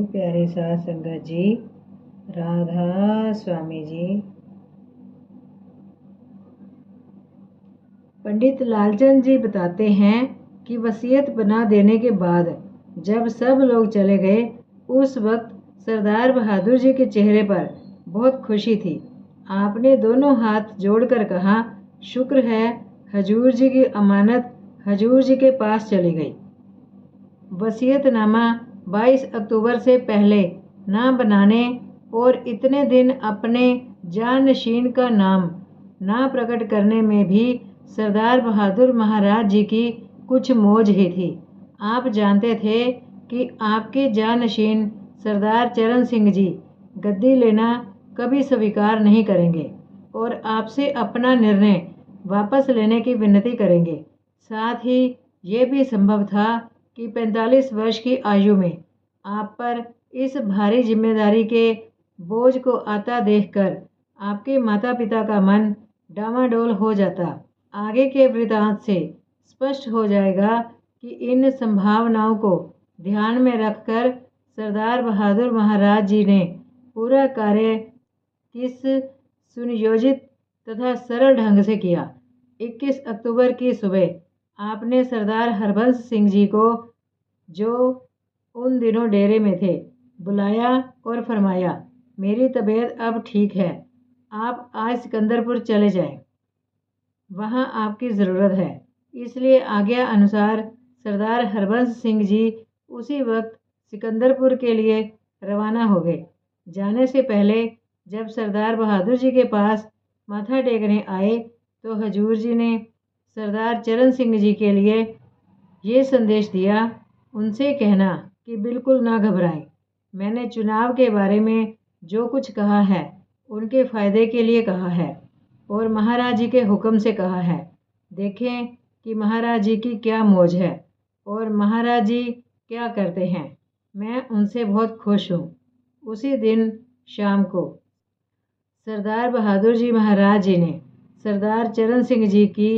प्यारे साध संगत जी, राधा स्वामी जी। पंडित लालचंद जी बताते हैं कि वसीयत बना देने के बाद जब सब लोग चले गए, उस वक्त सरदार बहादुर जी के चेहरे पर बहुत खुशी थी। आपने दोनों हाथ जोड़कर कहा, शुक्र है हजूर जी की अमानत हजूर जी के पास चली गई। वसीयतनामा 22 अक्टूबर से पहले ना बनाने और इतने दिन अपने जानशीन का नाम ना प्रकट करने में भी सरदार बहादुर महाराज जी की कुछ मौज ही थी। आप जानते थे कि आपके जानशीन सरदार चरण सिंह जी गद्दी लेना कभी स्वीकार नहीं करेंगे और आपसे अपना निर्णय वापस लेने की विनती करेंगे। साथ ही ये भी संभव था कि 45 वर्ष की आयु में आप पर इस भारी जिम्मेदारी के बोझ को आता देखकर आपके माता पिता का मन डामाडोल हो जाता। आगे के वृतांत से स्पष्ट हो जाएगा कि इन संभावनाओं को ध्यान में रखकर सरदार बहादुर महाराज जी ने पूरा कार्य किस सुनियोजित तथा सरल ढंग से किया। 21 अक्टूबर की सुबह आपने सरदार हरबंस सिंह जी को, जो उन दिनों डेरे में थे, बुलाया और फरमाया, मेरी तबीयत अब ठीक है, आप आज सिकंदरपुर चले जाएं, वहाँ आपकी ज़रूरत है। इसलिए आज्ञा अनुसार सरदार हरबंस सिंह जी उसी वक्त सिकंदरपुर के लिए रवाना हो गए। जाने से पहले जब सरदार बहादुर जी के पास माथा टेकने आए तो हजूर जी ने सरदार चरण सिंह जी के लिए ये संदेश दिया, उनसे कहना कि बिल्कुल ना घबराएं। मैंने चुनाव के बारे में जो कुछ कहा है उनके फ़ायदे के लिए कहा है और महाराज जी के हुक्म से कहा है। देखें कि महाराज जी की क्या मौज है और महाराज जी क्या करते हैं। मैं उनसे बहुत खुश हूँ। उसी दिन शाम को सरदार बहादुर जी महाराज जी ने सरदार चरण सिंह जी की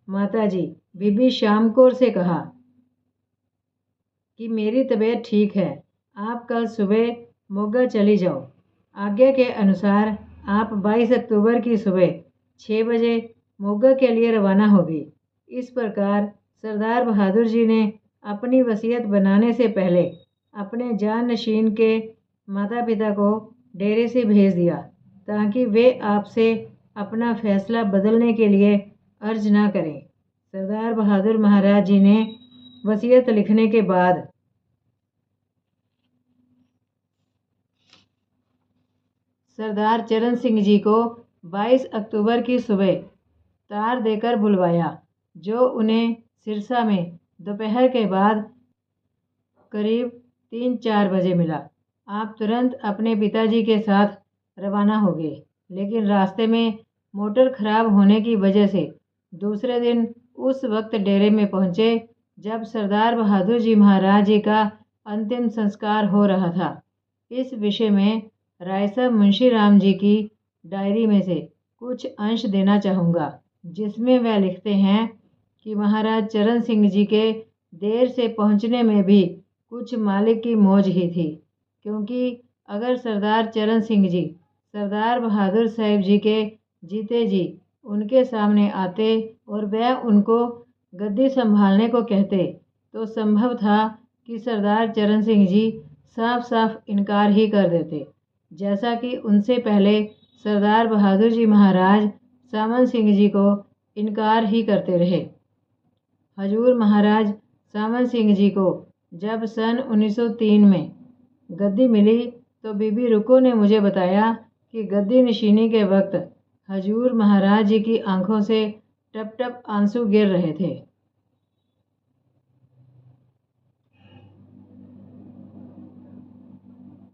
माता जी बीबी श्याम कौर से कहा कि मेरी तबीयत ठीक है, आप कल सुबह मोगा चली जाओ। आज्ञा के अनुसार आप 22 अक्टूबर की सुबह 6 बजे मोगा के लिए रवाना होगी। इस प्रकार सरदार बहादुर जी ने अपनी वसीयत बनाने से पहले अपने जानशीन के माता पिता को डेरे से भेज दिया ताकि वे आपसे अपना फैसला बदलने के लिए अर्ज ना करें। सरदार बहादुर महाराज जी ने वसीयत लिखने के बाद सरदार चरण सिंह जी को 22 अक्टूबर की सुबह तार देकर बुलवाया, जो उन्हें सिरसा में दोपहर के बाद करीब 3-4 बजे मिला। आप तुरंत अपने पिताजी के साथ रवाना हो गए, लेकिन रास्ते में मोटर खराब होने की वजह से दूसरे दिन उस वक्त डेरे में पहुंचे जब सरदार बहादुर जी महाराज जी का अंतिम संस्कार हो रहा था। इस विषय में राय साहब मुंशी राम जी की डायरी में से कुछ अंश देना चाहूँगा, जिसमें वह लिखते हैं कि महाराज चरण सिंह जी के देर से पहुंचने में भी कुछ मालिक की मौज ही थी, क्योंकि अगर सरदार चरण सिंह जी सरदार बहादुर साहब जी के जीते जी उनके सामने आते और वह उनको गद्दी संभालने को कहते तो संभव था कि सरदार चरण सिंह जी साफ साफ इनकार ही कर देते, जैसा कि उनसे पहले सरदार बहादुर जी महाराज सामन सिंह जी को इनकार ही करते रहे। हजूर महाराज सामन सिंह जी को जब सन 1903 में गद्दी मिली तो बीबी रुको ने मुझे बताया कि गद्दी नशीनी के वक्त हजूर महाराज जी की आंखों से टप टप आंसू गिर रहे थे।